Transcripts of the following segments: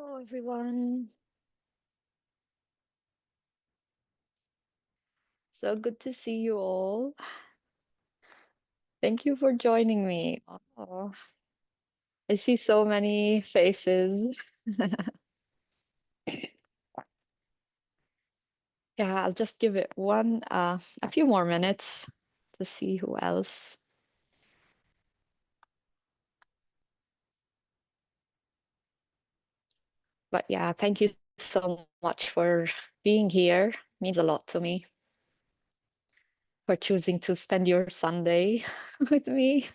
Hello, everyone. So good to see you all. Thank you for joining me. Oh, I see so many faces. Yeah, I'll just give it a few more minutes to see who else. But yeah, thank you so much for being here. Means a lot to me, for choosing to spend your Sunday with me.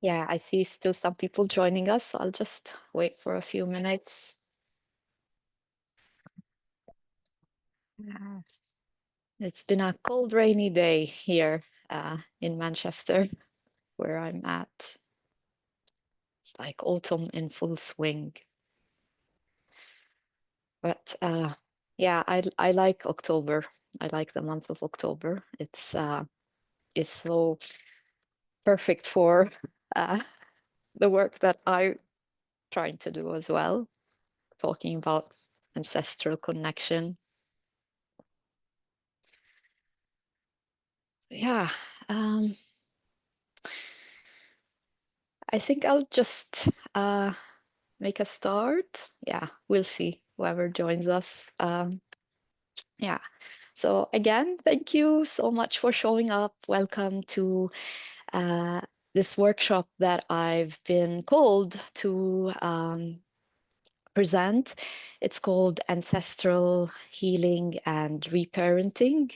Yeah, I see still some people joining us, so I'll just wait for a few minutes. Yeah. It's been a cold, rainy day here in Manchester, where I'm at. It's like autumn in full swing. But yeah, I like October. I like the month of October. It's so perfect for uh, the work that I'm trying to do as well, talking about ancestral connection. Yeah, um, I think I'll just make a start. Yeah, we'll see whoever joins us. Yeah. So again, thank you so much for showing up. Welcome to uh, this workshop that I've been called to present. It's called Ancestral Healing and Reparenting.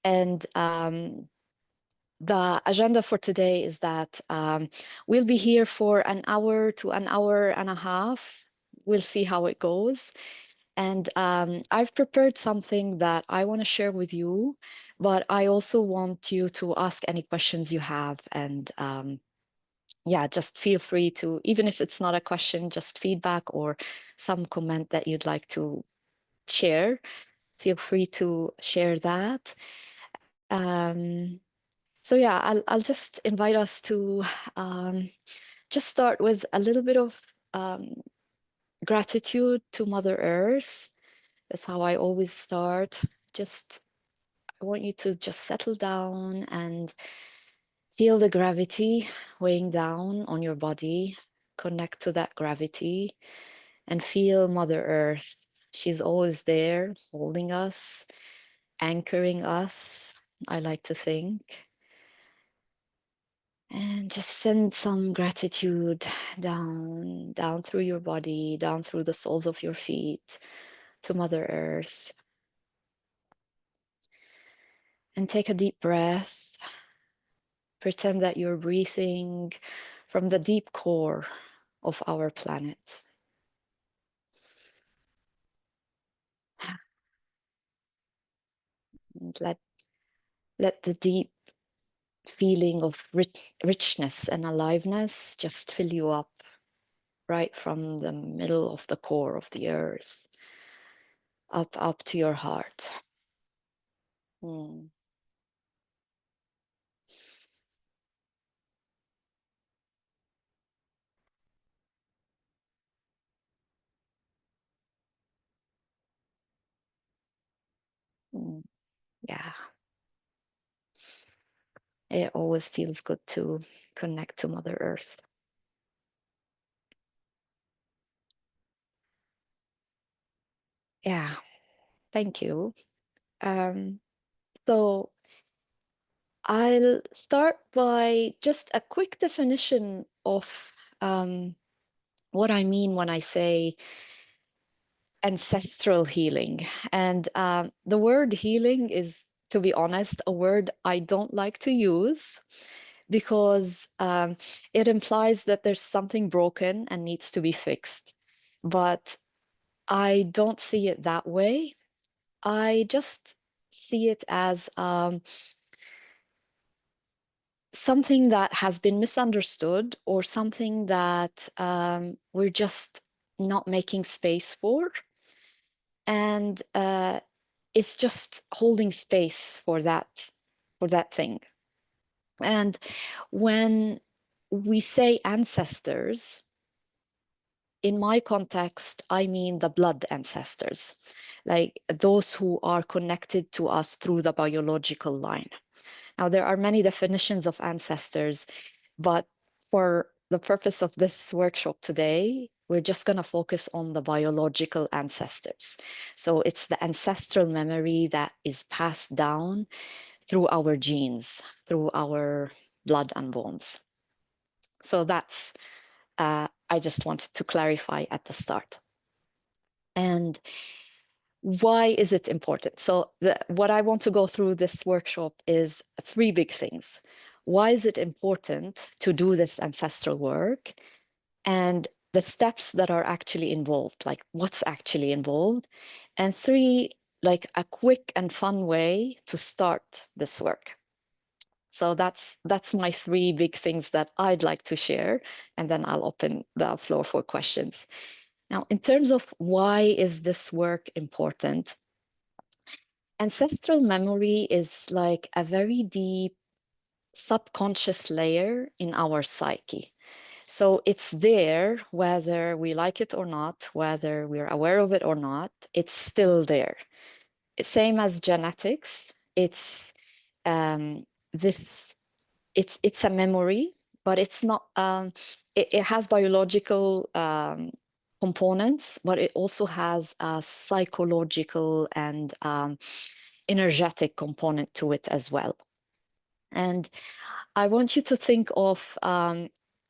And the agenda for today is that we'll be here for an hour to an hour and a half. We'll see how it goes. And I've prepared something that I want to share with you, but I also want you to ask any questions you have. And yeah, just feel free to, even if it's not a question, just feedback or some comment that you'd like to share, feel free to share that. Um, so yeah, I'll just invite us to just start with a little bit of gratitude to Mother Earth. That's how I always start. Just, I want you to just settle down and feel the gravity weighing down on your body. Connect to that gravity and feel Mother Earth. She's always there, holding us, anchoring us, I like to think. And just send some gratitude down through your body, down through the soles of your feet to Mother Earth. And take a deep breath. Pretend that you're breathing from the deep core of our planet. And let the deep feeling of richness and aliveness just fill you up right from the middle of the core of the earth, up to your heart. Mm. Mm. Yeah, it always feels good to connect to Mother Earth. Yeah, thank you. Um, so I'll start by just a quick definition of what I mean when I say ancestral healing. And the word healing is, to be honest, a word I don't like to use because it implies that there's something broken and needs to be fixed. But I don't see it that way. I just see it as something that has been misunderstood or something that we're just not making space for. and it's just holding space for that thing. And when we say ancestors, in my context, I mean the blood ancestors, like those who are connected to us through the biological line. Now, there are many definitions of ancestors, but for the purpose of this workshop today, we're just going to focus on the biological ancestors. So it's the ancestral memory that is passed down through our genes, through our blood and bones. So that's, I just wanted to clarify at the start. And why is it important? So what I want to go through this workshop is three big things. Why is it important to do this ancestral work? And the steps that are actually involved, like what's actually involved. And three, like a quick and fun way to start this work. So that's my three big things that I'd like to share, and then I'll open the floor for questions. Now, in terms of why is this work important, ancestral memory is like a very deep subconscious layer in our psyche. So it's there, whether we like it or not, whether we're aware of it or not, it's still there. Same as genetics, it's this it's a memory, but it's not it has biological components, but it also has a psychological and energetic component to it as well. And I want you to think of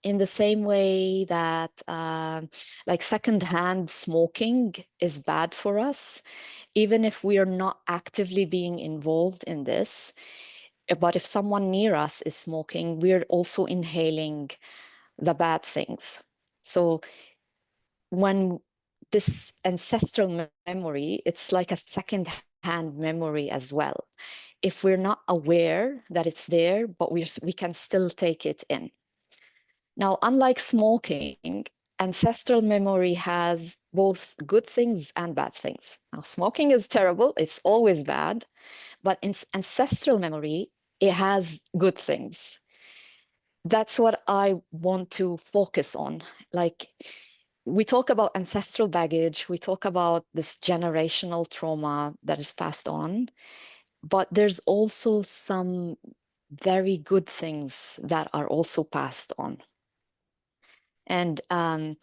in the same way that like secondhand smoking is bad for us, even if we are not actively being involved in this. But if someone near us is smoking, we're also inhaling the bad things. So when this ancestral memory, it's like a second-hand memory as well. If we're not aware that it's there, but we can still take it in. Now, unlike smoking, ancestral memory has both good things and bad things. Now, smoking is terrible, it's always bad, but in ancestral memory, it has good things. That's what I want to focus on. Like, we talk about ancestral baggage, we talk about this generational trauma that is passed on, but there's also some very good things that are also passed on. And uh,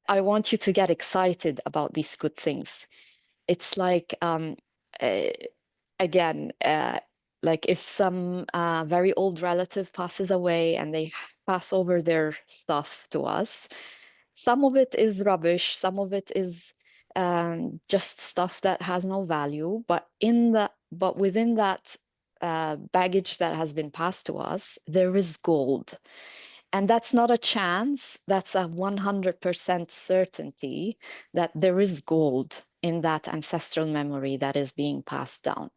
I want you to get excited about these good things. It's like, uh, again, like if some very old relative passes away and they pass over their stuff to us, some of it is rubbish, some of it is just stuff that has no value, but within that baggage that has been passed to us, there is gold. And that's not a chance, that's a 100% certainty that there is gold in that ancestral memory that is being passed down.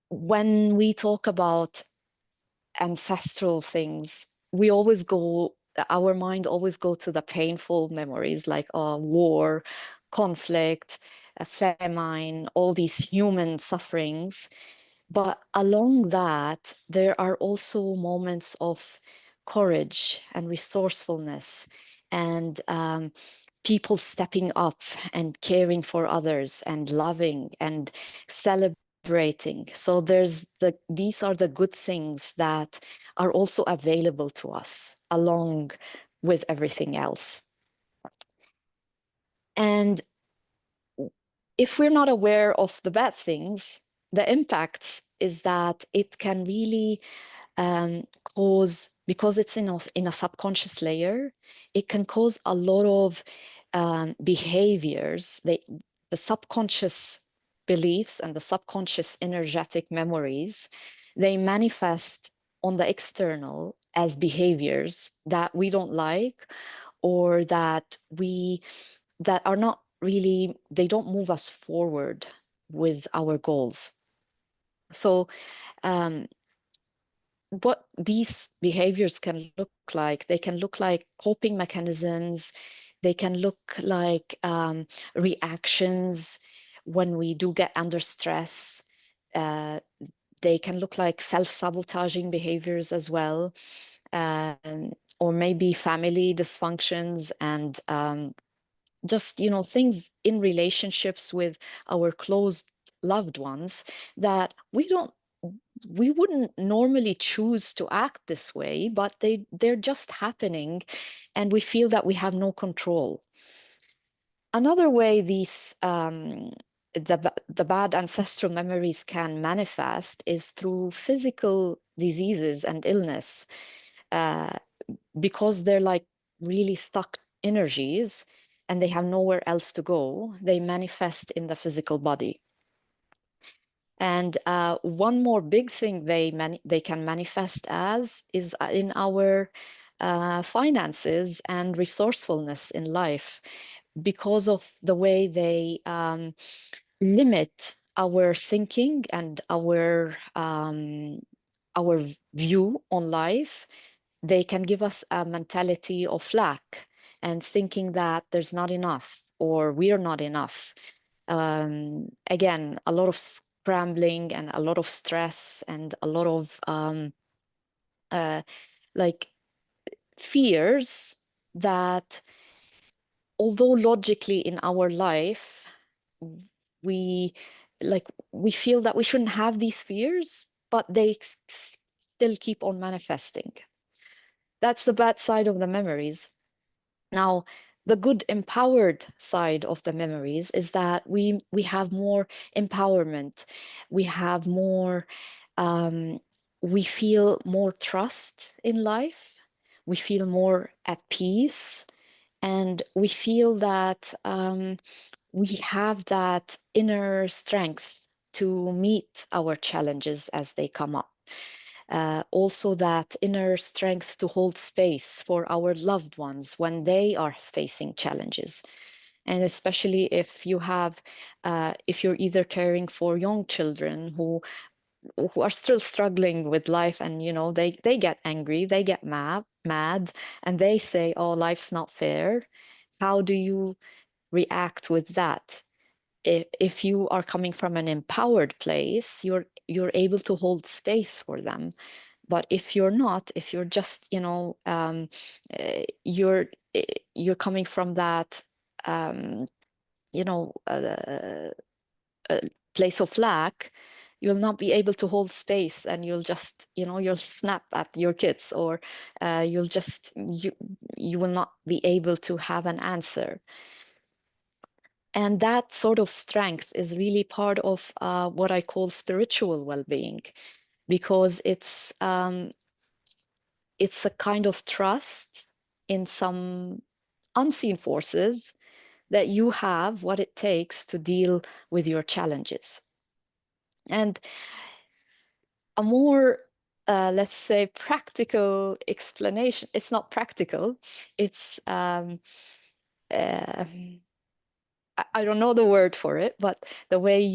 When we talk about ancestral things, we always go, our mind always go to the painful memories like war, conflict, famine, all these human sufferings. But along that, there are also moments of courage and resourcefulness and people stepping up and caring for others and loving and celebrating. So these are the good things that are also available to us along with everything else. And if we're not aware of the bad things, the impacts is that it can really cause, because it's in a subconscious layer, it can cause a lot of behaviors. The subconscious beliefs and the subconscious energetic memories, they manifest on the external as behaviors that we don't like, or that are not really, they don't move us forward with our goals. So um, what these behaviors can look like. They can look like coping mechanisms. They can look like reactions when we do get under stress. Uh, they can look like self-sabotaging behaviors as well, or maybe family dysfunctions and just, things in relationships with our close loved ones that we wouldn't normally choose to act this way, but they're just happening, and we feel that we have no control. Another way the bad ancestral memories can manifest is through physical diseases and illness, uh, because they're like really stuck energies and they have nowhere else to go. They manifest in the physical body. And one more big thing they can manifest as is in our finances and resourcefulness in life, because of the way they limit our thinking and our view on life. They can give us a mentality of lack and thinking that there's not enough or we're not enough. Again, a lot of scrambling and a lot of stress and a lot of uh, like fears that, although logically in our life we we feel that we shouldn't have these fears, but they still keep on manifesting. That's the bad side of the memories. Now, the good empowered side of the memories is that we have more empowerment. We have more, um, we feel more trust in life. We feel more at peace, and we feel that we have that inner strength to meet our challenges as they come up. Also, that inner strength to hold space for our loved ones when they are facing challenges. And especially if you're either caring for young children who are still struggling with life, and they get angry, they get mad, and they say, "Oh, life's not fair." How do you react with that? If you are coming from an empowered place, you're able to hold space for them. But if you're not, if you're just, you're you're coming from that, um, you know, uh, uh, place of lack, you'll not be able to hold space, and you'll just, you'll snap at your kids, or you will not be able to have an answer. And that sort of strength is really part of what I call spiritual well-being, because it's a kind of trust in some unseen forces that you have what it takes to deal with your challenges. And a more, let's say, practical explanation, it's not practical, it's, uh, I don't know the word for it, but the way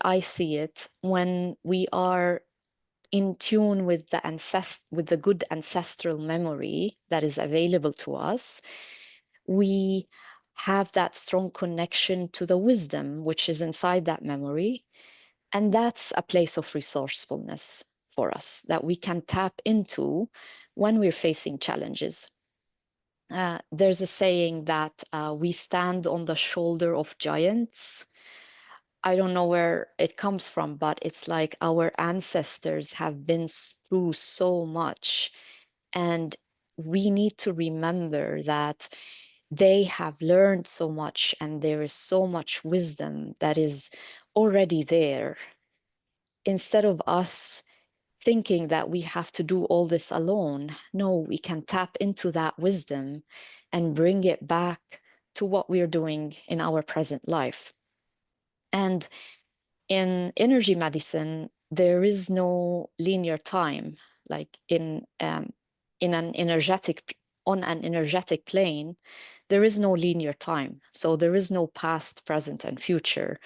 I see it, when we are in tune with with the good ancestral memory that is available to us, we have that strong connection to the wisdom which is inside that memory. And that's a place of resourcefulness for us that we can tap into when we're facing challenges. There's a saying that we stand on the shoulder of giants. I don't know where it comes from, but it's like our ancestors have been through so much. And we need to remember that they have learned so much, and there is so much wisdom that is already there. Instead of us thinking that we have to do all this alone, no, we can tap into that wisdom and bring it back to what we're doing in our present life. And in energy medicine, there is no linear time. Like in an energetic on an energetic plane, there is no linear time. So there is no past, present, and future.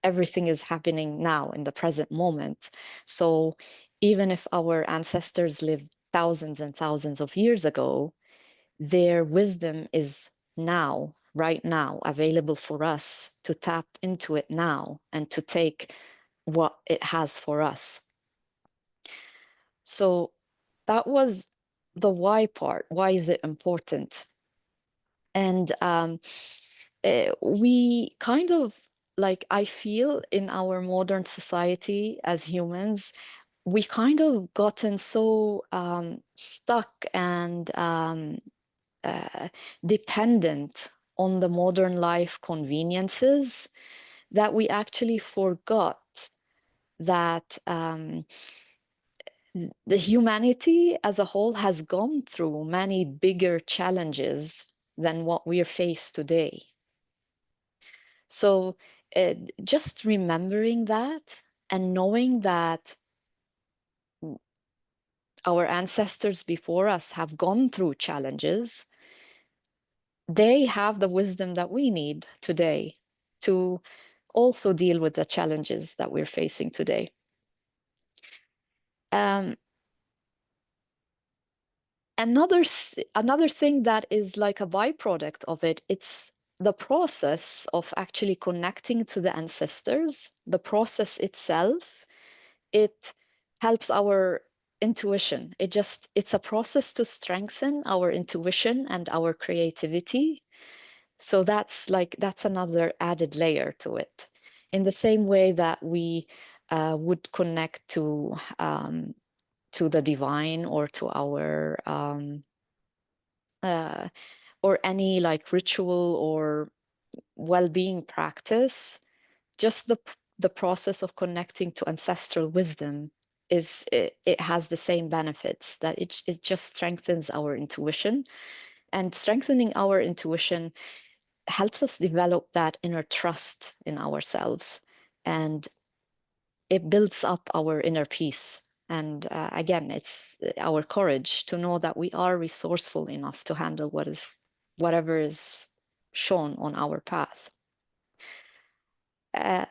Everything is happening now in the present moment. So even if our ancestors lived thousands and thousands of years ago, their wisdom is now, right now, available for us to tap into it now and to take what it has for us. So that was the why part. Why is it important? And we kind of, like, I feel in our modern society as humans, we kind of gotten so stuck and uh, dependent on the modern life conveniences that we actually forgot that the humanity as a whole has gone through many bigger challenges than what we are faced today. So uh, just remembering that and knowing that our ancestors before us have gone through challenges, they have the wisdom that we need today to also deal with the challenges that we're facing today. Um, another thing that is like a byproduct of it, it's the process of actually connecting to the ancestors. The process itself, it helps our intuition. It's a process to strengthen our intuition and our creativity. So that's another added layer to it. In the same way that we would connect to the divine or to our uh, or any like ritual or well-being practice, just the process of connecting to ancestral wisdom it has the same benefits, that it just strengthens our intuition, and strengthening our intuition helps us develop that inner trust in ourselves, and it builds up our inner peace. And again, it's our courage to know that we are resourceful enough to handle whatever is shown on our path. Uh,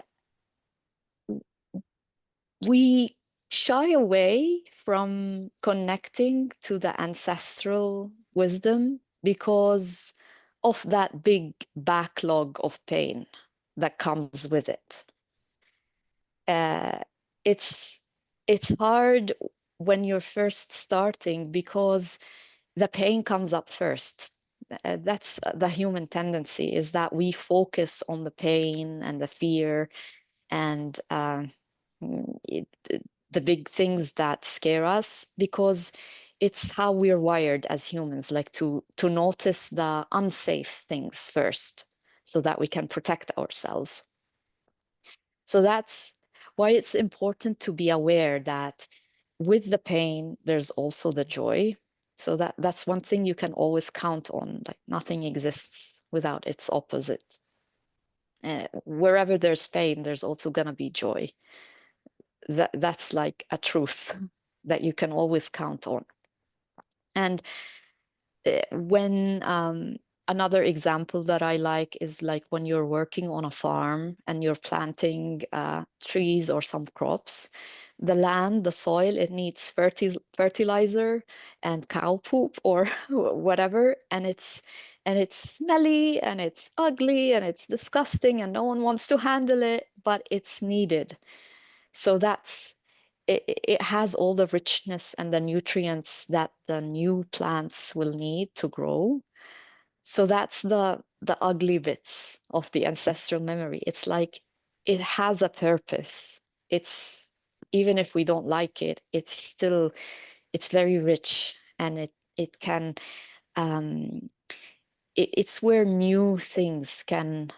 we shy away from connecting to the ancestral wisdom because of that big backlog of pain that comes with it. Uh, it's it's hard when you're first starting because the pain comes up first. That's the human tendency, is that we focus on the pain and the fear and the big things that scare us, because it's how we're wired as humans, like to notice the unsafe things first so that we can protect ourselves. So that's why it's important to be aware that with the pain, there's also the joy. So that's one thing you can always count on. Like nothing exists without its opposite. Wherever there's pain, there's also gonna be joy. That's like a truth that you can always count on. And when another example that I like is like when you're working on a farm and you're planting trees or some crops, the land, the soil, it needs fertilizer and cow poop or whatever, and it's smelly and it's ugly and it's disgusting and no one wants to handle it, but it's needed. So it has all the richness and the nutrients that the new plants will need to grow. So that's the ugly bits of the ancestral memory. It's like it has a purpose. It's, even if we don't like it, it's very rich, and it can it's where new things can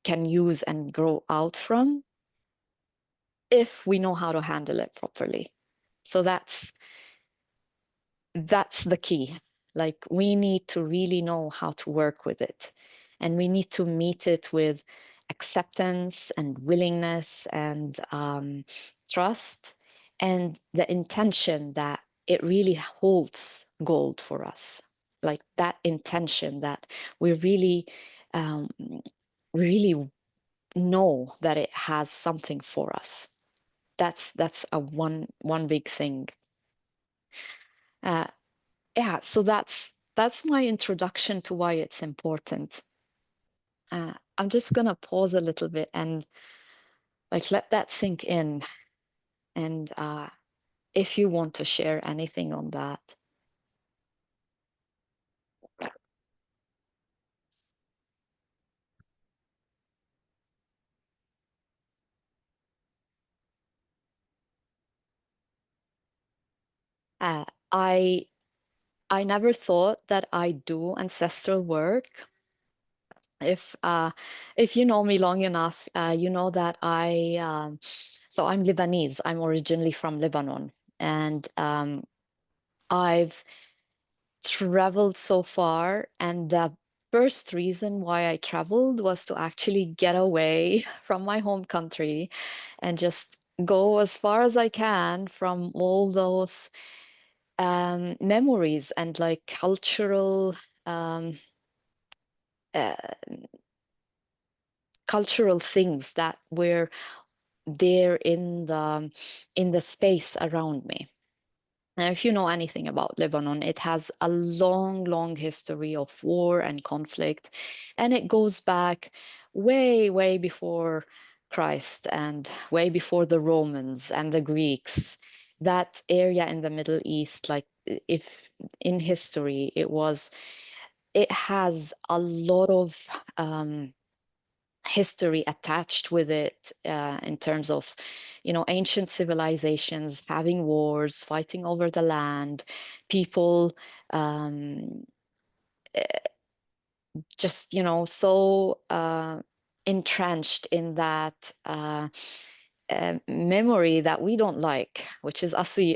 use and grow out from if we know how to handle it properly. So that's the key. Like we need to really know how to work with it, and we need to meet it with acceptance and willingness and trust, and the intention that it really holds gold for us. Like that intention that we um, really know that it has something for us. that's a one big thing. Uh, yeah, so that's my introduction to why it's important. I'm just gonna pause a little bit and like let that sink in. And if you want to share anything on that. Uh, I I never thought that I do ancestral work. If uh, if you know me long enough, you know that so I'm Lebanese. I'm originally from Lebanon, and I've traveled so far, and the first reason why I traveled was to actually get away from my home country and just go as far as I can from all those memories and like um, uh, cultural things that were there in the space around me. Now, if you know anything about Lebanon, it has a long, long history of war and conflict, and it goes back way, way before Christ and way before the Romans and the Greeks. That area in the Middle East, like if in history, it has a lot of history attached with it in terms of, ancient civilizations having wars, fighting over the land, people um, just, so entrenched in that memory that we don't like, which is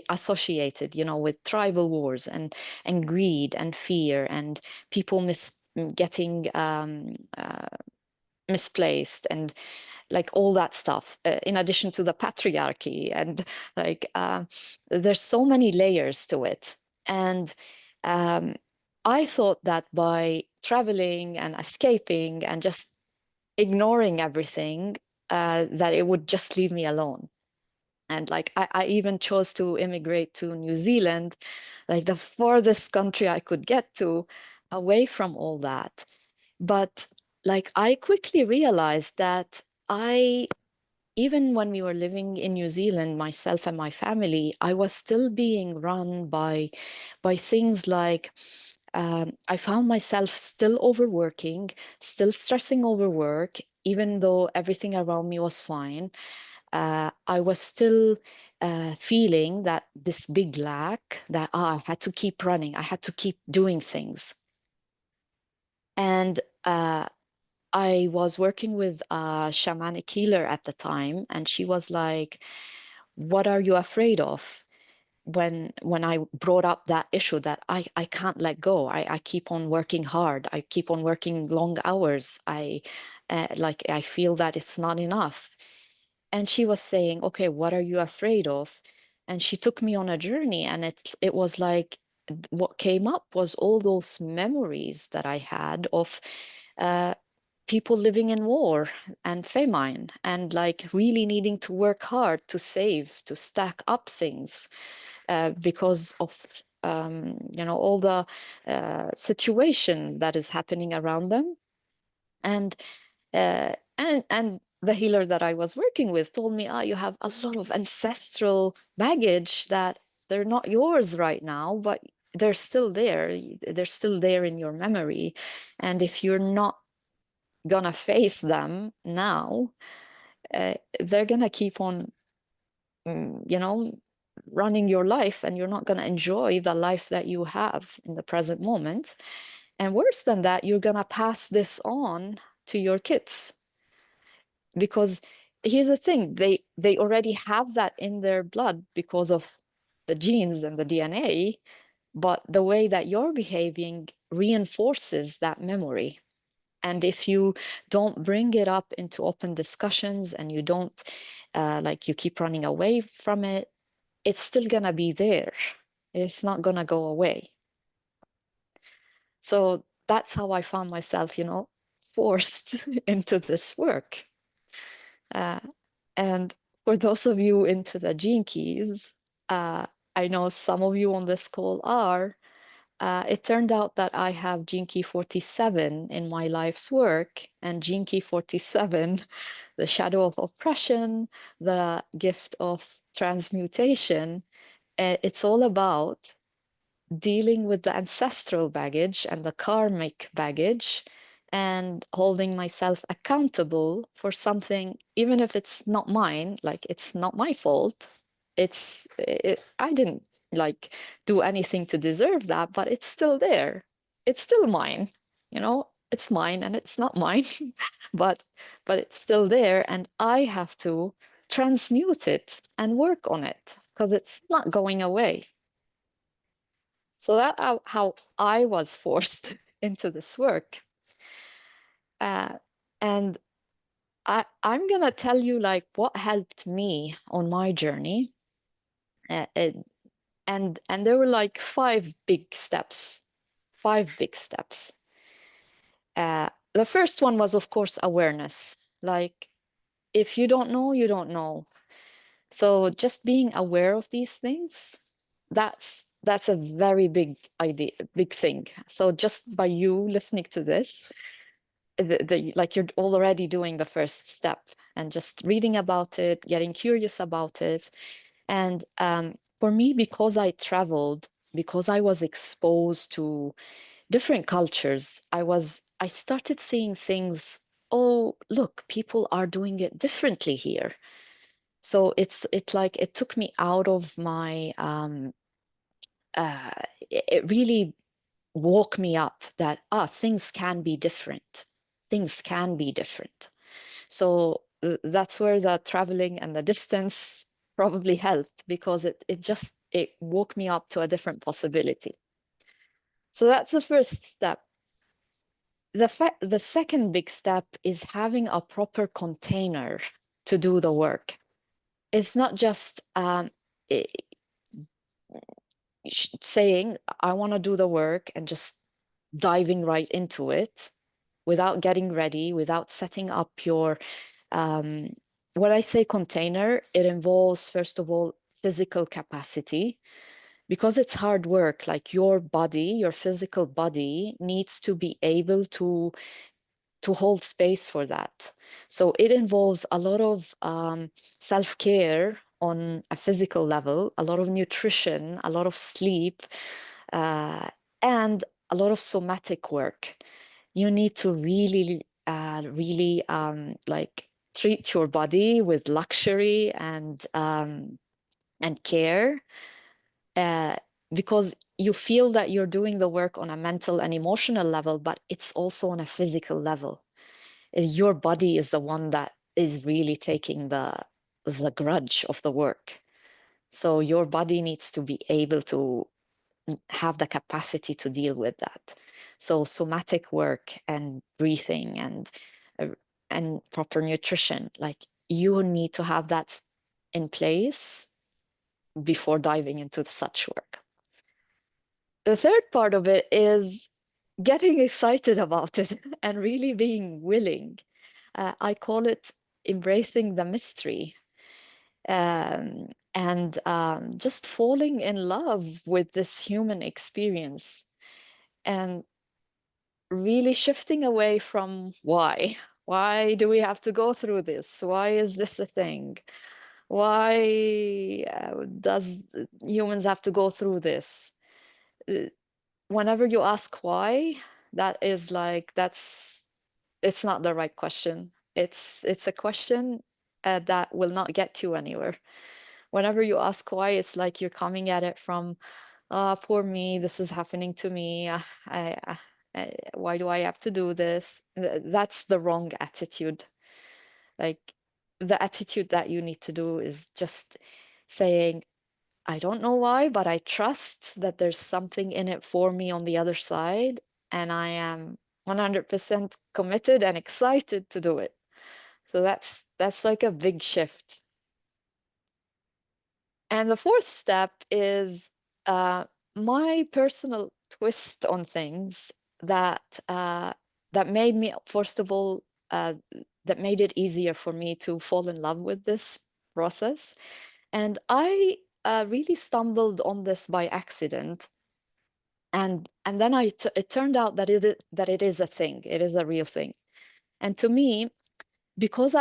associated, with tribal wars and greed and fear and people getting misplaced and like all that stuff, in addition to the patriarchy. And like, there's so many layers to it. And um, I thought that by traveling and escaping and just ignoring everything, that it would just leave me alone. And like, I even chose to immigrate to New Zealand, like the farthest country I could get to, away from all that. But like I quickly realized that even when we were living in New Zealand, myself and my family, I was still being run by things like I found myself still overworking, still stressing over work, even though everything around me was fine. I was still feeling that this big lack that I had to keep running, I had to keep doing things. And I was working with a shamanic healer at the time, and she was like, "What are you afraid of?" When I brought up that issue that I can't let go. I keep on working hard. I keep on working long hours. I feel that it's not enough. And she was saying, "Okay, what are you afraid of?" And she took me on a journey, and it was like what came up was all those memories that I had of uh, people living in war and famine and like really needing to work hard to save, to stack up things because of all the situation that is happening around them. And the healer that I was working with told me, you have a lot of ancestral baggage that they're not yours right now, but they're still there. They're still there in your memory. And if you're not gonna face them now, they're gonna keep on, running your life, and you're not gonna enjoy the life that you have in the present moment. And worse than that, you're gonna pass this on to your kids because here's the thing, they already have that in their blood because of the genes and the DNA, but the way that you're behaving reinforces that memory. And if you don't bring it up into open discussions and you don't, like you keep running away from it, it's still gonna be there. It's not gonna go away. So that's how I found myself, forced into this work. Uh, and for those of you into the gene keys, uh, I know some of you on this call are. It turned out that I have gene key 47 in my life's work, and gene key 47, the shadow of oppression, the gift of transmutation, it's all about dealing with the ancestral baggage and the karmic baggage and holding myself accountable for something, even if it's not mine, like it's not my fault. I didn't like do anything to deserve that, but it's still there. It's still mine, it's mine and it's not mine, but it's still there, and I have to transmute it and work on it because it's not going away. So that how I was forced into this work. Uh, and I'm gonna tell you like what helped me on my journey. Uh, it, and there were like five big steps. The first one was, of course, awareness. Like, if you don't know, you don't know. So just being aware of these things, that's a very big idea, big thing. So just by you listening to this, like you're already doing the first step and just reading about it, getting curious about it. And for me, because I traveled, because I was exposed to different cultures, I started seeing things. Oh, look, people are doing it differently here. So it's like it took me out of my uh it really woke me up that things can be different. Things can be different. So that's where the traveling and the distance probably helped, because it woke me up to a different possibility. So that's the first step. The second big step is having a proper container to do the work. It's not just i- saying, I want to do the work and just diving right into it without getting ready, without setting up your, um, when I say container, it involves, first of all, physical capacity, because it's hard work. Like your body, your physical body needs to be able to hold space for that. So it involves a lot of self-care on a physical level, a lot of nutrition, a lot of sleep, uh, and a lot of somatic work. You need to really like treat your body with luxury and care, uh, because you feel that you're doing the work on a mental and emotional level, but it's also on a physical level. Your body is the one that is really taking the grudge of the work. So your body needs to be able to have the capacity to deal with that. So somatic work and breathing uh, and proper nutrition, like you need to have that in place before diving into such work. The third part of it is getting excited about it and really being willing. I call it embracing the mystery, and just falling in love with this human experience and really shifting away from why. Why do we have to go through this? Why is this a thing? Why does humans have to go through this? Uh, Whenever you ask why, that is like it's not the right question. It's a question that will not get you anywhere. Whenever you ask why, it's like you're coming at it from, poor me, this is happening to me. Why do I have to do this? That's the wrong attitude. Like the attitude that you need to do is just saying, I don't know why, but I trust that there's something in it for me on the other side, and I am 100% committed and excited to do it. So that's like a big shift. And the fourth step is my personal twist on things that made me, first of all, that made it easier for me to fall in love with this. process. And I really stumbled on this by accident. And then it turned out that it is a thing. It is a real thing. And to me, because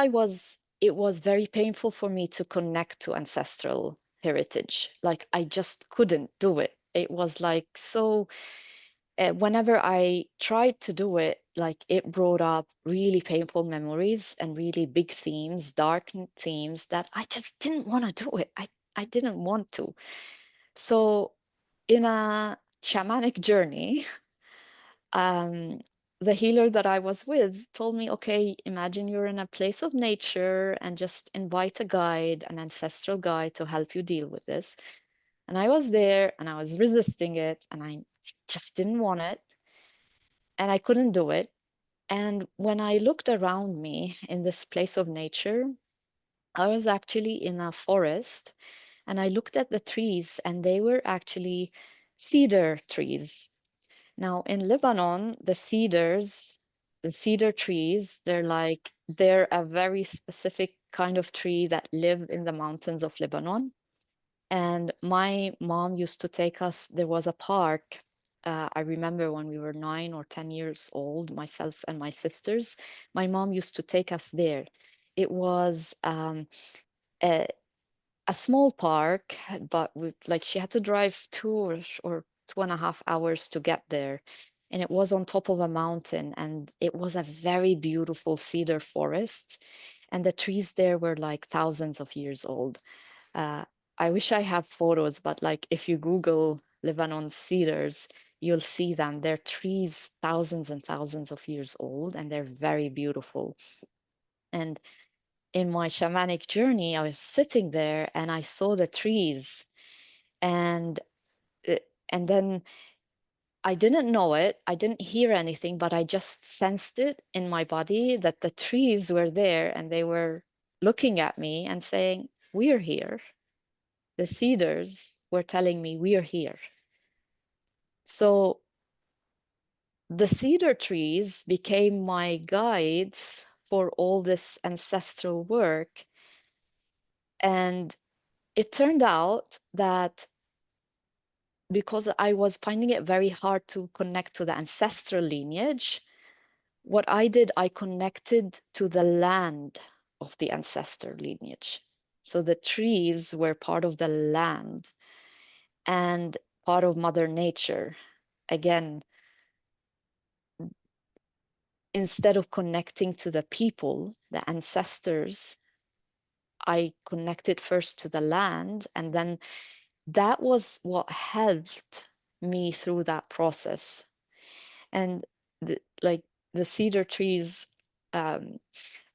it was very painful for me to connect to ancestral heritage. Like I just couldn't do it. It was like so, whenever I tried to do it, like it brought up really painful memories and really big themes, dark themes that I just didn't want to do it. I didn't want to. So in a shamanic journey, um, the healer that I was with told me, okay, imagine you're in a place of nature and just invite a guide, an ancestral guide to help you deal with this. And I was there and I was resisting it and I just didn't want it and I couldn't do it. And when I looked around me in this place of nature, I was actually in a forest and I looked at the trees and they were actually cedar trees. Now, in Lebanon, the cedar trees, they're a very specific kind of tree that live in the mountains of Lebanon. And my mom used to take us, there was a park. I remember when we were 9 or 10 years old, myself and my sisters, my mom used to take us there. It was a, a small park, but like she had to drive 2 or 2.5 hours to get there. And it was on top of a mountain, and it was a very beautiful cedar forest. And the trees there were like thousands of years old. Uh, I wish I have photos, but like if you Google Lebanon cedars, you'll see them. They're trees thousands and thousands of years old, and they're very beautiful. And in my shamanic journey, I was sitting there and I saw the trees, and and then I didn't know it. I didn't hear anything, but I just sensed it in my body that the trees were there and they were looking at me and saying, "We're here." The cedars were telling me, "We're here." So the cedar trees became my guides for all this ancestral work. And it turned out that because I was finding it very hard to connect to the ancestral lineage, what I did, I connected to the land of the ancestral lineage. So the trees were part of the land and part of Mother Nature. Again, instead of connecting to the people, the ancestors, I connected first to the land. And then that was what helped me through that process. And like the cedar trees, um,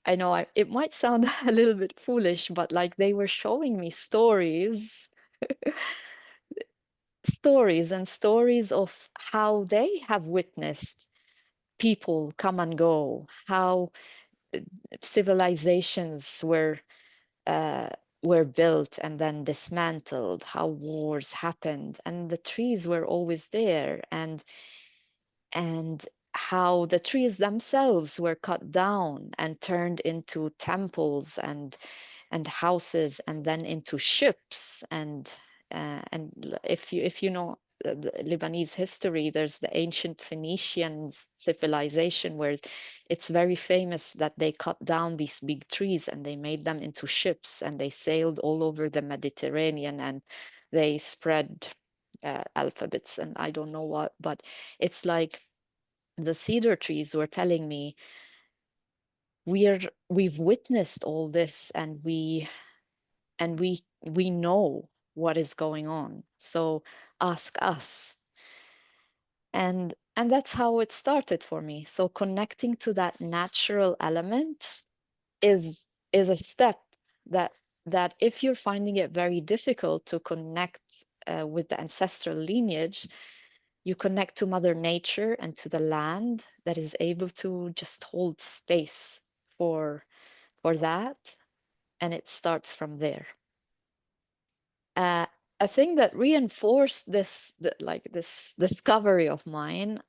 I know it might sound a little bit foolish, but like they were showing me stories and stories of how they have witnessed people come and go, how civilizations uh, were built and then dismantled, how wars happened, and the trees were always there, and how the trees themselves were cut down and turned into temples and houses and then into ships and if you know the Lebanese history, there's the ancient Phoenician civilization where it's very famous that they cut down these big trees and they made them into ships and they sailed all over the Mediterranean and they spread alphabets and I don't know what, but it's like the cedar trees were telling me we've witnessed all this and we know what is going on, so ask us. And that's how it started for me. So connecting to that natural element is a step that if you're finding it very difficult to connect with the ancestral lineage, you connect to Mother Nature and to the land that is able to just hold space for that, and it starts from there. Uh, a thing that reinforced this discovery of mine,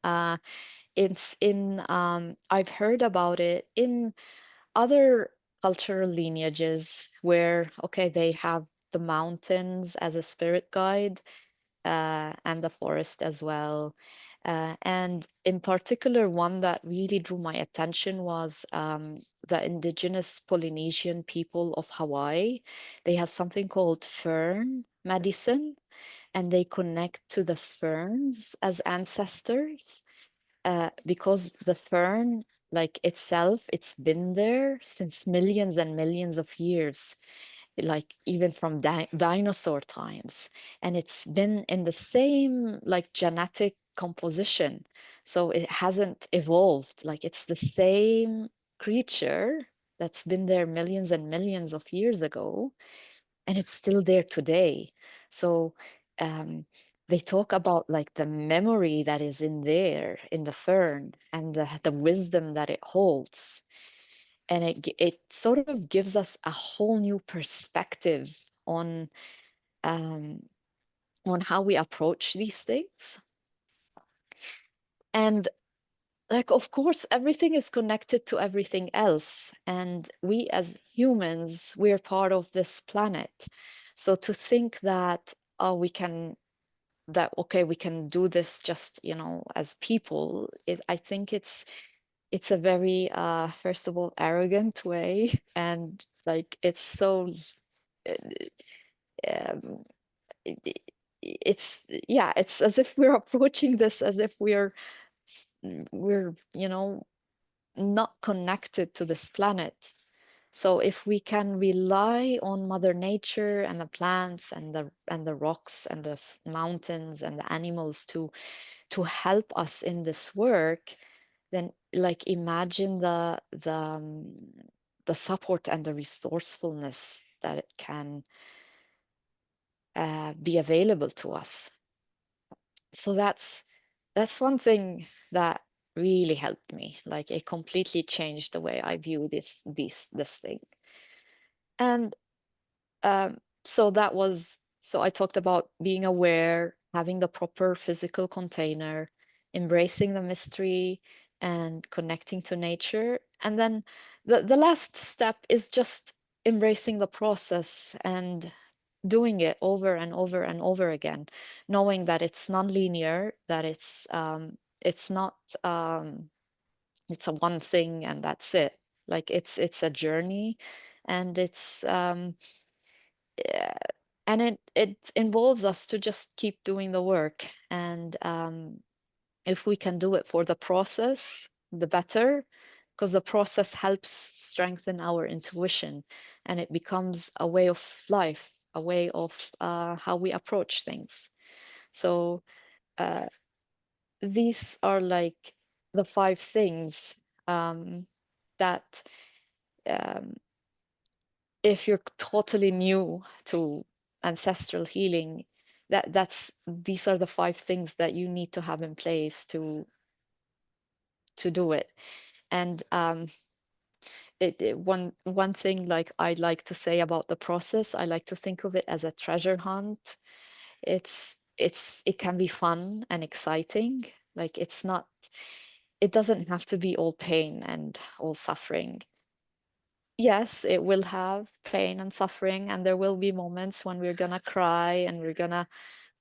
it's in I've heard about it in other cultural lineages where, okay, they have the mountains as a spirit guide, and the forest as well. And in particular, one that really drew my attention was the indigenous Polynesian people of Hawaii. They have something called fern medicine, and they connect to the ferns as ancestors, because the fern, like itself, it's been there since millions and millions of years, like even from dinosaur times, and it's been in the same like genetic composition, so it hasn't evolved. Like it's the same creature that's been there millions and millions of years ago, and it's still there today. So um, they talk about like the memory that is in there in the fern, and the wisdom that it holds, and it sort of gives us a whole new perspective on um, on how we approach these things. And like, of course, everything is connected to everything else, and we as humans, we're part of this planet. So to think that, oh, we can, that okay, we can do this just, as people, I think it's a very first of all arrogant way, and like it's so um, it- it's, yeah, it's as if we're approaching this as if s- we're not connected to this planet. So if we can rely on Mother Nature and the plants and the rocks and the mountains and the animals to help us in this work, then like imagine the support and the resourcefulness that it can be available to us. So that's one thing that really helped me. Like it completely changed the way I view this thing. And um, so I talked about being aware, having the proper physical container, embracing the mystery, and connecting to nature. And then the last step is just embracing the process and doing it over and over and over again, knowing that it's non-linear, that it's not it's a one thing and that's it. Like it's a journey, and it's yeah, and it involves us to just keep doing the work. And if we can do it for the process, the better, because the process helps strengthen our intuition, and it becomes a way of life, a way of how we approach things. So uh, these are like the five things that um, if you're totally new to ancestral healing, that's these are the five things that you need to have in place to do it. And one thing like I'd like to say about the process, I like to think of it as a treasure hunt. It can be fun and exciting. Like it doesn't have to be all pain and all suffering. Yes, it will have pain and suffering, and there will be moments when we're gonna cry and we're gonna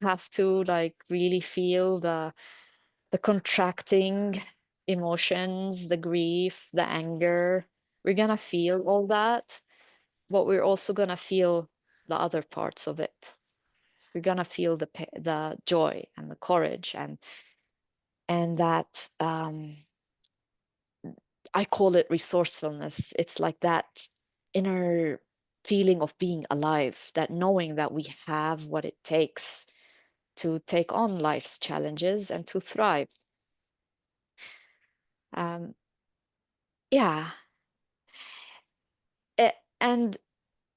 have to like really feel the contracting emotions, the grief, the anger. We're gonna feel all that, but we're also gonna feel the other parts of it. We're gonna feel the joy and the courage and that I call it resourcefulness. It's like that inner feeling of being alive, that knowing that we have what it takes to take on life's challenges and to thrive. Um, yeah. And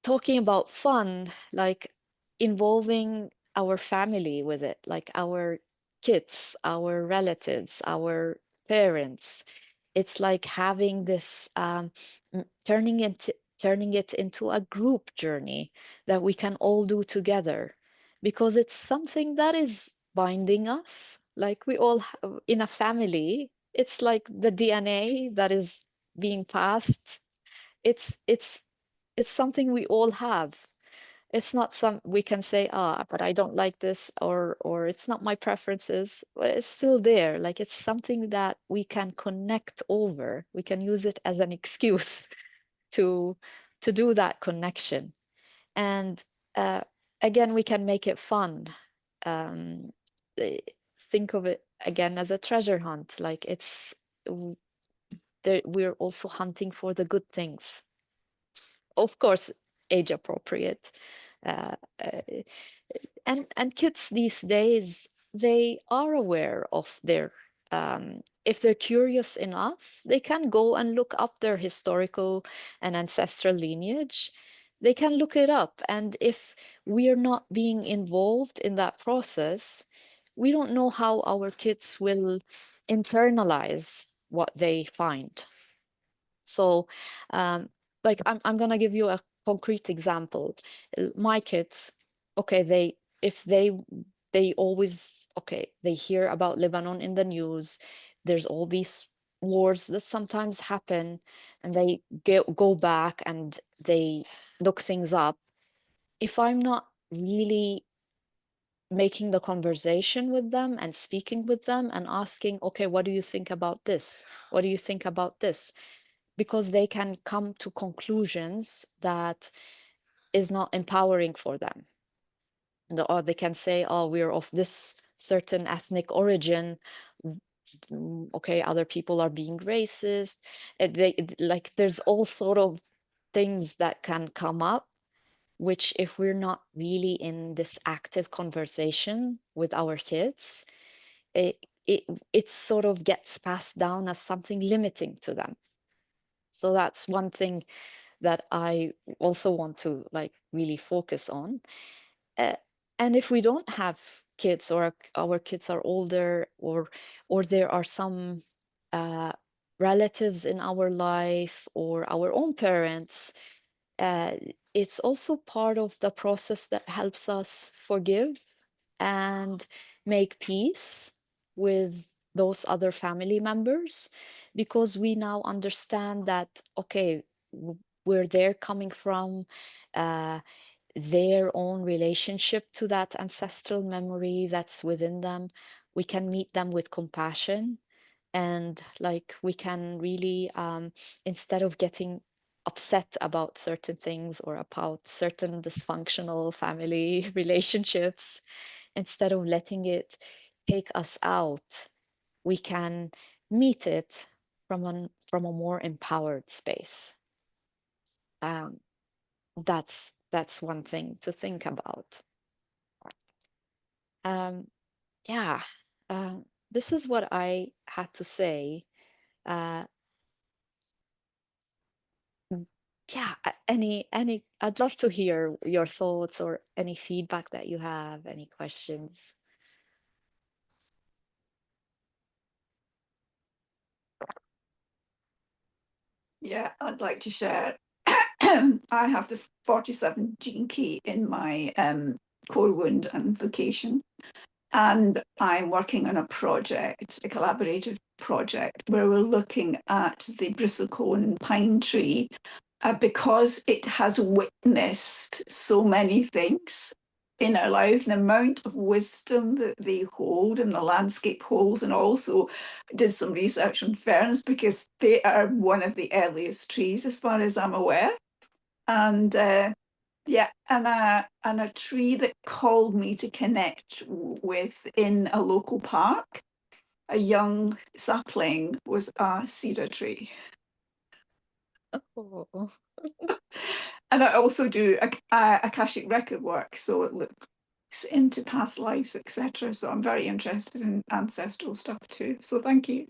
talking about fun, like involving our family with it, like our kids, our relatives, our parents. It's like having this turning it into a group journey that we can all do together, because it's something that is binding us. Like we all have, in a family, it's like the DNA that is being passed it's it's it's something we all have. It's not some we can say, ah, but I don't like this, or it's not my preferences, but it's still there. Like it's something that we can connect over. We can use it as an excuse to to do that connection. And uh, again, we can make it fun. Um, eh, think of it again as a treasure hunt. Like it's there, we're also hunting for the good things. Of course, age appropriate. Uh, uh, and kids these days, they are aware of their if they're curious enough, they can go and look up their historical and ancestral lineage. They can look it up. And if we are not being involved in that process, we don't know how our kids will internalize what they find. So, um, like I'm gonna give you a concrete example. My kids, okay, they if they always okay, they hear about Lebanon in the news. There's all these wars that sometimes happen, and they go back and they look things up. If I'm not really making the conversation with them and speaking with them and asking, okay, what do you think about this? What do you think about this? Because they can come to conclusions that is not empowering for them. Or they can say, oh, we're of this certain ethnic origin. Okay, other people are being racist. Like there's all sort of things that can come up, which if we're not really in this active conversation with our kids, it it it sort of gets passed down as something limiting to them. So that's one thing that I also want to like really focus on. Uh, and if we don't have kids, or our kids are older, or there are some uh, relatives in our life, or our own parents, uh, it's also part of the process that helps us forgive and make peace with those other family members, because we now understand that, okay, where they're coming from, uh, their own relationship to that ancestral memory that's within them, we can meet them with compassion. And like we can really, instead of getting upset about certain things or about certain dysfunctional family relationships, instead of letting it take us out, we can meet it from a more empowered space. Um, that's one thing to think about. Um, yeah, this is what I had to say. Uh, yeah, any, I'd love to hear your thoughts or any feedback that you have, any questions. Yeah, I'd like to share. I have the 47 gene key in my core wound and vocation. And I'm working on a project, a collaborative project, where we're looking at the bristlecone pine tree because it has witnessed so many things in our lives, the amount of wisdom that they hold and the landscape holds, and also did some research on ferns because they are one of the earliest trees, as far as I'm aware. And yeah, and a tree that called me to connect with in a local park. A young sapling was a cedar tree. Oh, And I also do Akashic record work, so it looks into past lives, etc. So I'm very interested in ancestral stuff too. So thank you.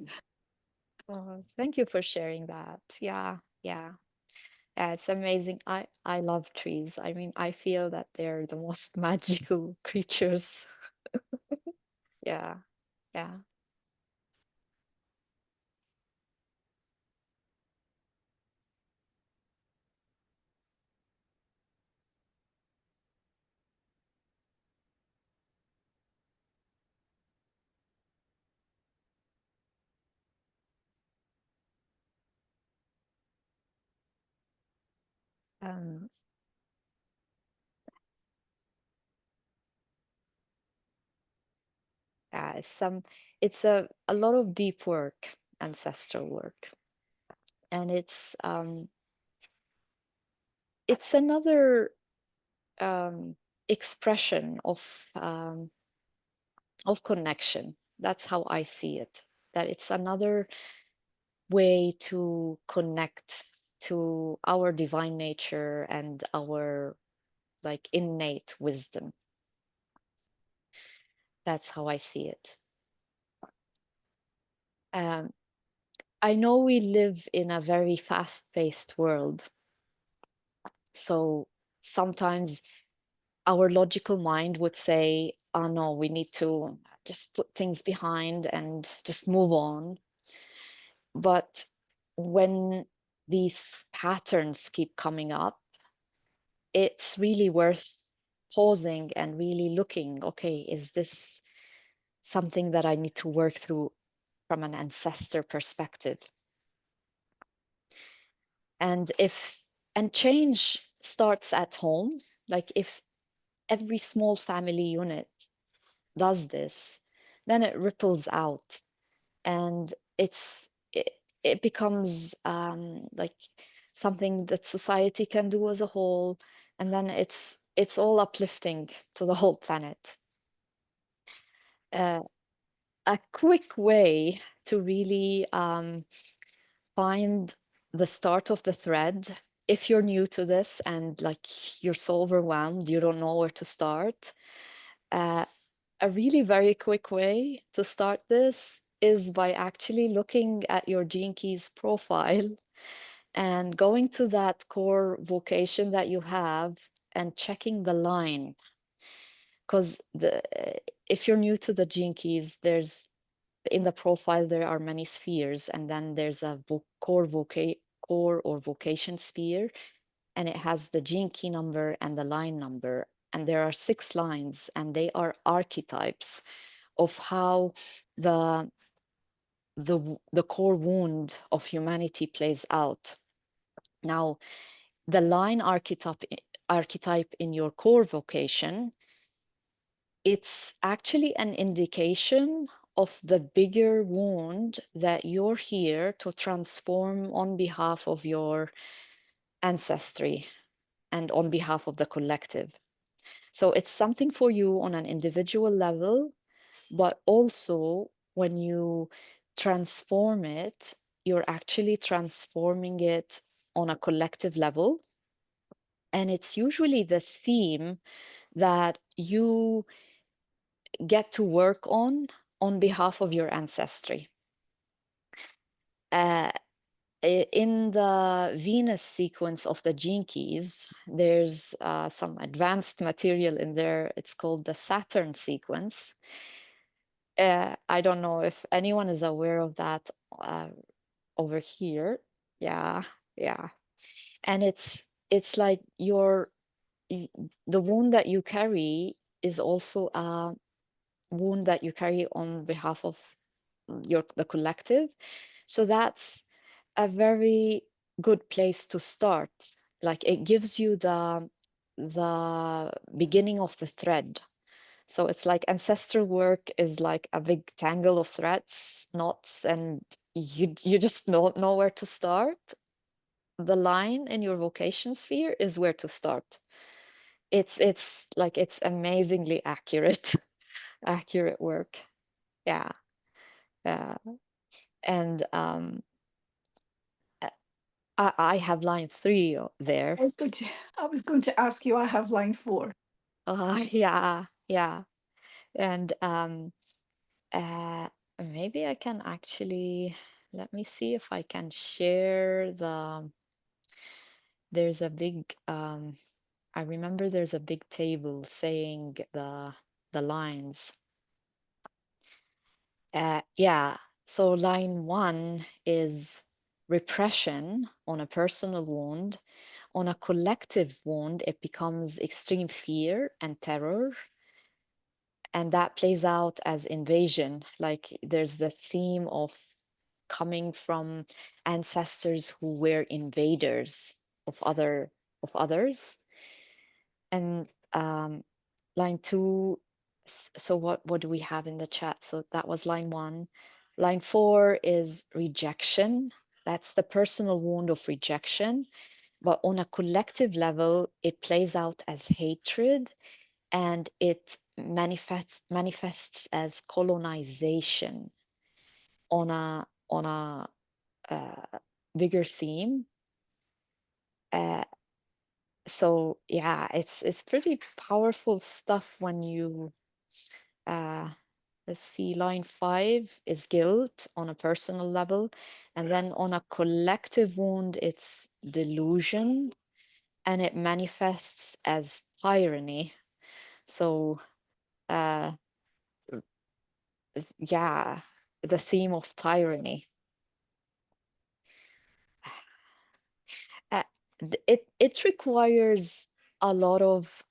oh, thank you for sharing that. Yeah, yeah. Yeah, it's amazing. I love trees. I mean, I feel that they're the most magical creatures. Yeah, yeah. Um, yeah, it's a lot of deep work, ancestral work, and it's another um, expression of connection. That's how I see it. That it's another way to connect to our divine nature and our like innate wisdom. That's how I see it. Um, I know we live in a very fast-paced world, so sometimes our logical mind would say, oh no, we need to just put things behind and just move on. But when these patterns keep coming up, it's really worth pausing and really looking, okay, is this something that I need to work through from an ancestor perspective? And if and change starts at home, like if every small family unit does this, then it ripples out and it becomes like something that society can do as a whole, and then it's all uplifting to the whole planet. Uh, a quick way to really find the start of the thread, if you're new to this and like you're so overwhelmed, you don't know where to start, uh, a really very quick way to start this is by actually looking at your Gene Keys profile and going to that core vocation that you have and checking the line. Because if you're new to the Gene Keys, there's in the profile there are many spheres, and then there's a core or vocation sphere, and it has the Gene Key number and the line number. And there are 6 lines, and they are archetypes of how the the core wound of humanity plays out. Now, the line archetype in your core vocation, it's actually an indication of the bigger wound that you're here to transform on behalf of your ancestry and on behalf of the collective. So it's something for you on an individual level, but also when you transform it, you're actually transforming it on a collective level. And it's usually the theme that you get to work on behalf of your ancestry. Uh, in the Venus sequence of the gene keys, there's some advanced material in there. It's called the Saturn sequence. I don't know if anyone is aware of that uh, over here. Yeah, yeah. And it's like the wound that you carry is also a wound that you carry on behalf of the collective. So that's a very good place to start. Like it gives you the beginning of the thread. So it's like ancestral work is like a big tangle of threads, knots, and you just don't know where to start. The line in your vocation sphere is where to start. It's like it's amazingly accurate, accurate work. Yeah. Yeah. And uh, I have line 3 there. I was going to ask you, I have line 4. Yeah, yeah. And uh, maybe I can actually, let me see if I can share there's a big, I remember there's a big table saying the lines. Yeah, so line 1 is repression on a personal wound. On a collective wound, it becomes extreme fear and terror, and that plays out as invasion. Like there's the theme of coming from ancestors who were invaders of other of others. And line two, so what do we have in the chat? So that was line one. Line four is rejection. That's the personal wound of rejection. But on a collective level, it plays out as hatred, and it manifests as colonization on a bigger theme. Uh, so yeah, it's pretty powerful stuff when you uh, let's see, line five is guilt on a personal level, and then on a collective wound, it's delusion, and it manifests as tyranny. So uh, yeah, the theme of tyranny. Uh, it requires a lot of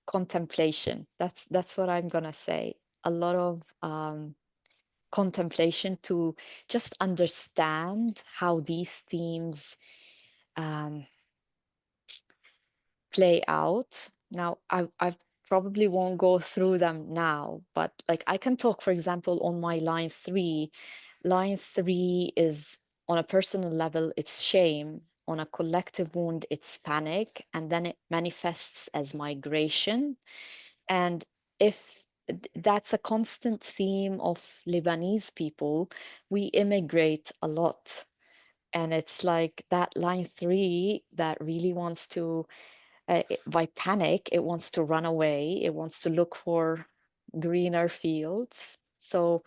contemplation. That's what I'm gonna say. A lot of contemplation to just understand how these themes um, play out. Now, I probably won't go through them now, but like I can talk, for example, on my line three. Line three is on a personal level, it's shame. On a collective wound, it's panic, and then it manifests as migration. And if that's a constant theme of Lebanese people, we immigrate a lot. And it's like that line three that really wants to, by panic, it wants to run away, it wants to look for greener fields. So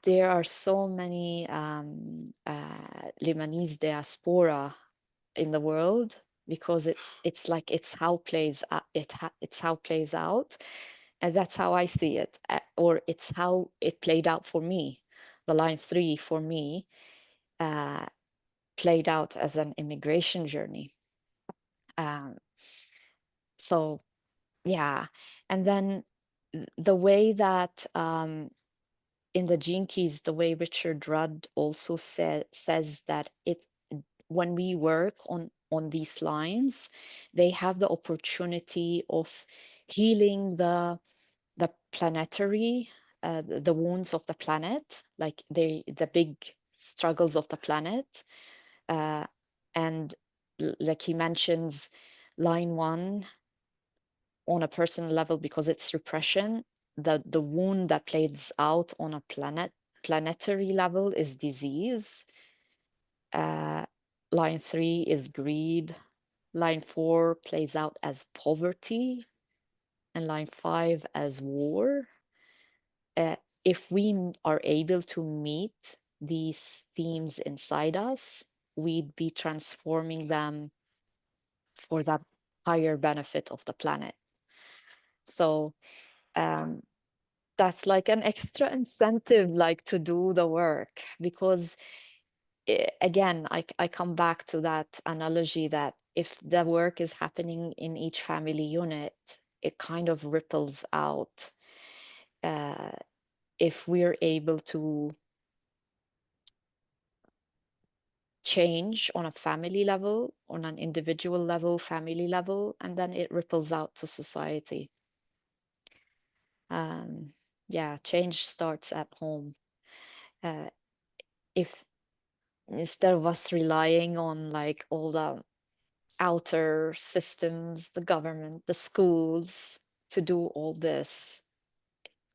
there are so many Lebanese diaspora in the world because it's like it's how plays it's how plays out, and that's how I see it, or it's how it played out for me. The line three for me uh, played out as an immigration journey. Um, so yeah, and then the way that in the Gene Keys, the way Richard Rudd also says that it when we work on these lines, they have the opportunity of healing the planetary, the wounds of the planet, like the big struggles of the planet. Uh, and like he mentions, line one on a personal level because it's repression. The wound that plays out on a planetary level is disease. Uh, line three is greed. Line four plays out as poverty, and line five as war. Uh, if we are able to meet these themes inside us, we'd be transforming them for the higher benefit of the planet. So um, that's like an extra incentive, like to do the work, because again, I come back to that analogy that if the work is happening in each family unit, it kind of ripples out. Uh, if we're able to change on a family level, on an individual level, family level, and then it ripples out to society. Um, yeah, change starts at home. Uh, if instead of us relying on like all the outer systems, the government, the schools to do all this,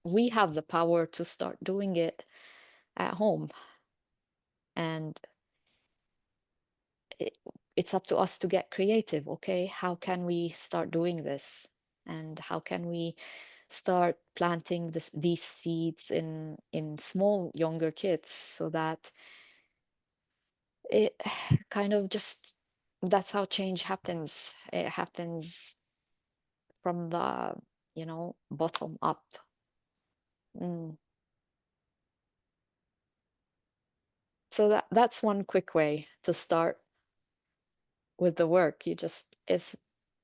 we have the power to start doing it at home. And it, it's up to us to get creative. Okay, how can we start doing this? And how can we start planting these seeds in small, younger kids so that it kind of just that's how change happens. It happens from the, bottom up. Mm. So that's one quick way to start with the work. It's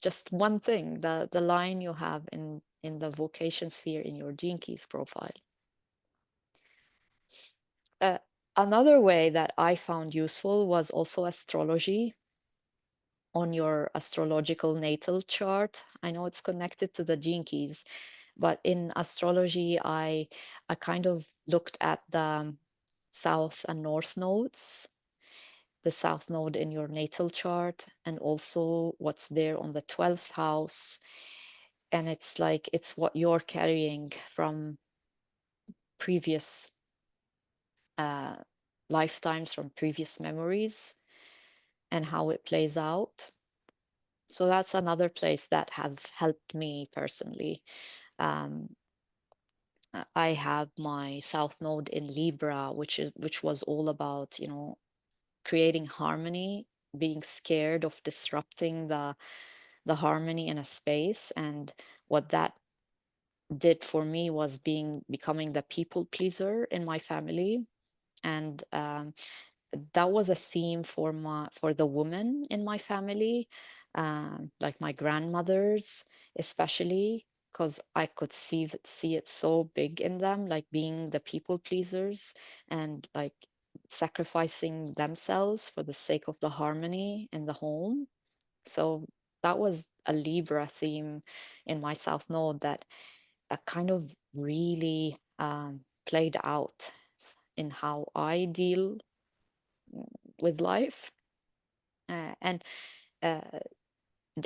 just one thing, the line you have in the vocation sphere in your Gene Keys profile. Uh, Another way that I found useful was also astrology. on your astrological natal chart. I know it's connected to the gene keys, but in astrology, I kind of looked at the south and north nodes, the south node in your natal chart, and also what's there on the 12th house. And it's like it's what you're carrying from previous uh, lifetimes, from previous memories, and how it plays out. So that's another place that have helped me personally. Um, I have my south node in Libra, which was all about, creating harmony, being scared of disrupting the harmony in a space. And what that did for me was becoming the people pleaser in my family. And that was a theme for the women in my family, like my grandmothers, especially because I could see it so big in them, like being the people pleasers and like sacrificing themselves for the sake of the harmony in the home. So that was a Libra theme in my South Node that kind of really played out in how I deal with life. Uh, and uh,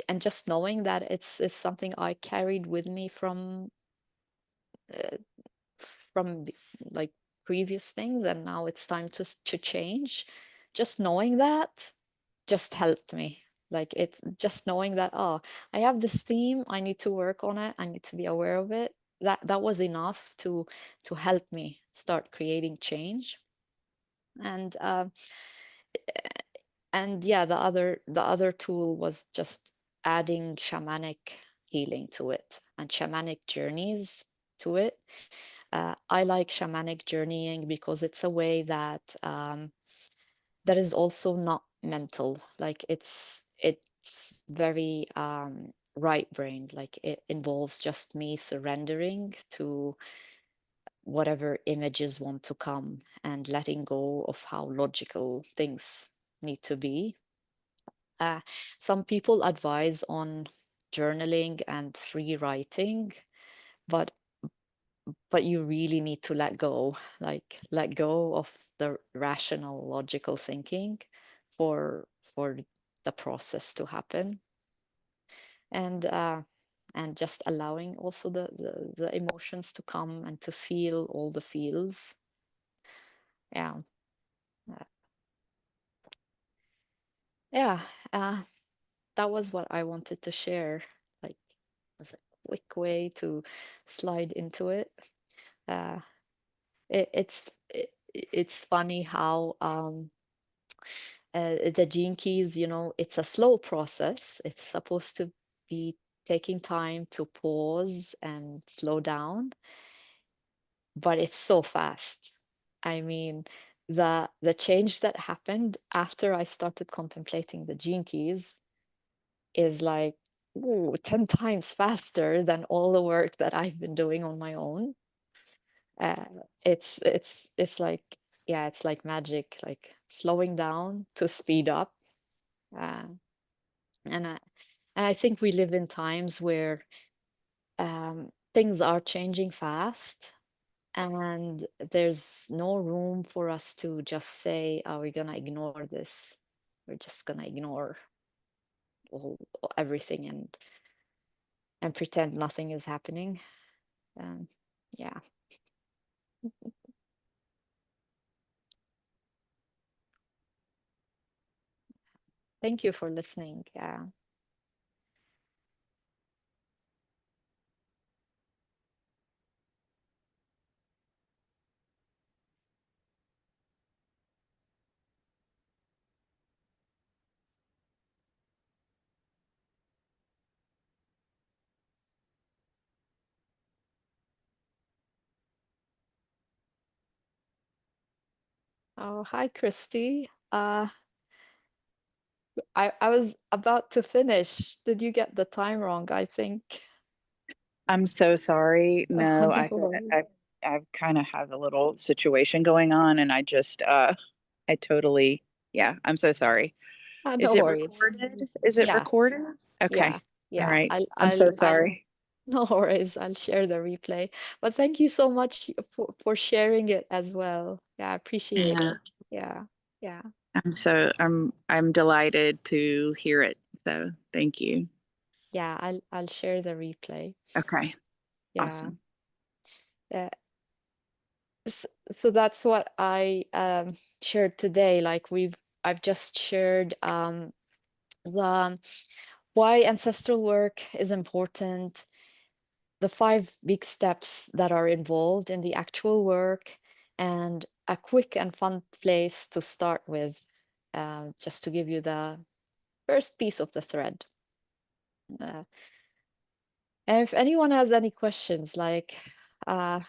and just knowing that it's something I carried with me uh, from like previous things, and now it's time to change. Just knowing that just helped me. Like it, just knowing that, oh, I have this theme, I need to work on it, I need to be aware of it. That was enough to help me start creating change. And yeah, the other tool was just adding shamanic healing to it and shamanic journeys to it. I like shamanic journeying because it's a way that is also not mental. Like it's very right brained. Like it involves just me surrendering to whatever images want to come and letting go of how logical things need to be. Uh, some people advise on journaling and free writing, but you really need to let go, like let go of the rational, logical thinking for for the process to happen, and just allowing also the emotions to come and to feel all the feels. Yeah, uh, yeah. Uh, that was what I wanted to share. Like, as a quick way to slide into it. Uh, it's funny how the gene keys, it's a slow process. It's supposed to be taking time to pause and slow down, but it's so fast. I mean, the change that happened after I started contemplating the gene keys is like, ooh, 10 times faster than all the work that I've been doing on my own. Uh, it's like, yeah, it's like magic, like slowing down to speed up. Uh, and I, and I think we live in times where things are changing fast, and there's no room for us to just say, "Are we gonna ignore this? We're just gonna ignore all, everything and pretend nothing is happening." Um, yeah. Thank you for listening. Oh, hi, Christy. I was about to finish. Did you get the time wrong? I think. I'm so sorry. No, No worries. I've kind of have a little situation going on and I just I totally, yeah, I'm so sorry. Is No it worries. recorded? Is it Yeah, recorded? yeah, Okay. All yeah. right. I'm so sorry. No worries. I'll share the replay. But thank you so much for sharing it as well. Yeah, I appreciate Yeah. it. Yeah, yeah, I'm delighted to hear it. So thank you. yeah. I'll share the replay. Okay. Yeah. Awesome. Uh, so that's what I shared today. Like I've just shared the why ancestral work is important, the 5 big steps that are involved in the actual work, and a quick and fun place to start with, just to give you the first piece of the thread. Uh, and if anyone has any questions, like uh,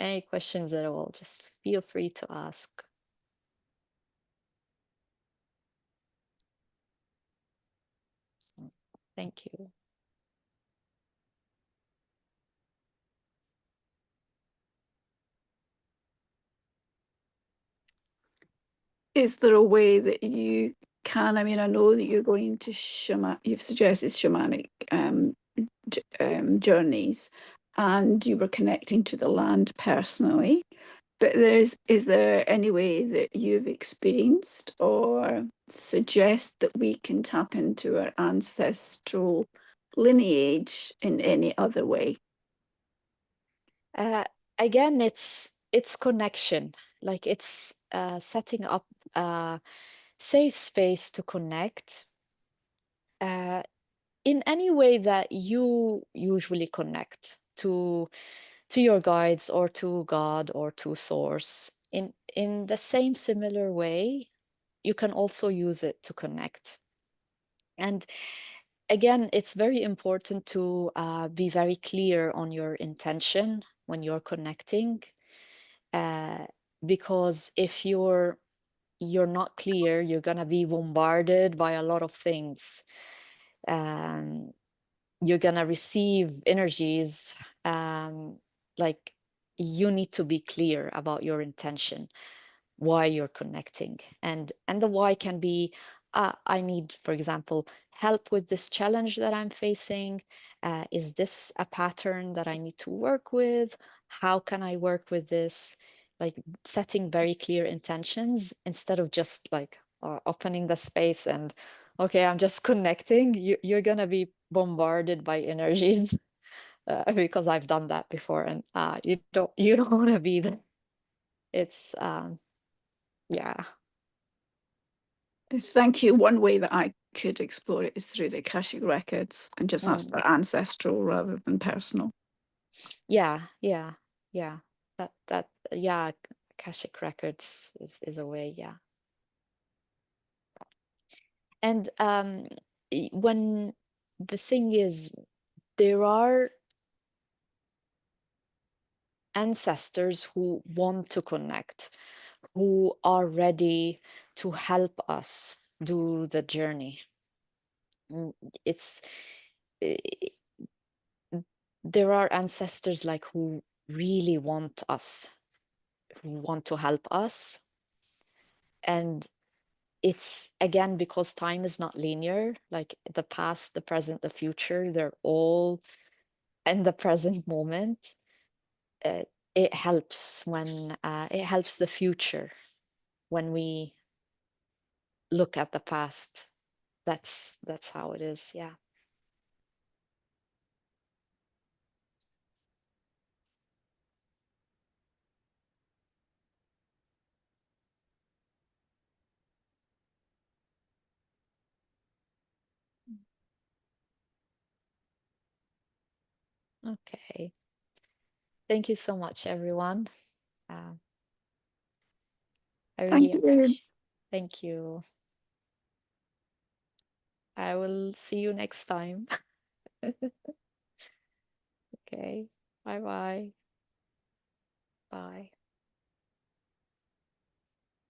any questions at all, just feel free to ask. Thank you. Is there a way that you can, I mean, I know that you're going to you've suggested shamanic journeys, and you were connecting to the land personally, but is there any way that you've experienced or suggest that we can tap into our ancestral lineage in any other way? Uh, Again, it's connection. Like it's setting up a safe space to connect uh, in any way that you usually connect to your guides or to God or to Source. In the same similar way, you can also use it to connect. And again, it's very important to be very clear on your intention when you're connecting, uh, because if you're not clear, you're gonna be bombarded by a lot of things. Um, you're gonna receive energies. Like you need to be clear about your intention, why you're connecting, and the why can be I need, for example, help with this challenge that I'm facing. Is this a pattern that I need to work with? How can I work with this? Like setting very clear intentions instead of just like opening the space and okay, I'm just connecting. You're gonna be bombarded by energies because I've done that before, and you don't want to be there. It's yeah. Thank you. One way that I could explore it is through the Akashic records and just ask Mm. for ancestral rather than personal. Yeah, yeah, yeah. Yeah, Akashic Records is a way, yeah. And when the thing is, there are ancestors who want to connect, who are ready to help us do the journey. Mm, It's i- there are ancestors like who really want us, who want to help us, and it's again because time is not linear, like the past, the present, the future, they're all in the present moment. uh, it helps when it helps the future when we look at the past. That's how it is, yeah. Okay, thank you so much, everyone. uh, I Thank really you. appreciate. Thank you. I will see you next time. Okay, bye bye. Bye.